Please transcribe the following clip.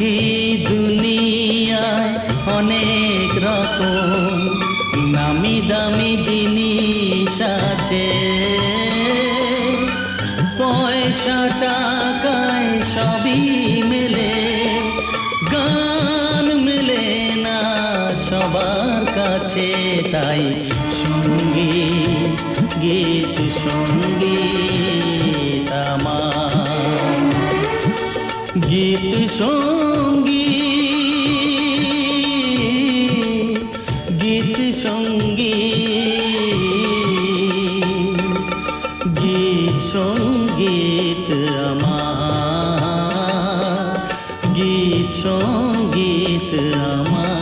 এই দুনিয়ায় অনেক রকম নামি দামি জিনিস আছে, পয়সা টাকায় সবই মেলে, গান মেলে না সবার কাছে। তাই সঙ্গীত গীত সঙ্গীত আমার, গীত সঙ্গীত গীত সঙ্গীত গীত সঙ্গীত আমার, গীত সঙ্গীত আমার।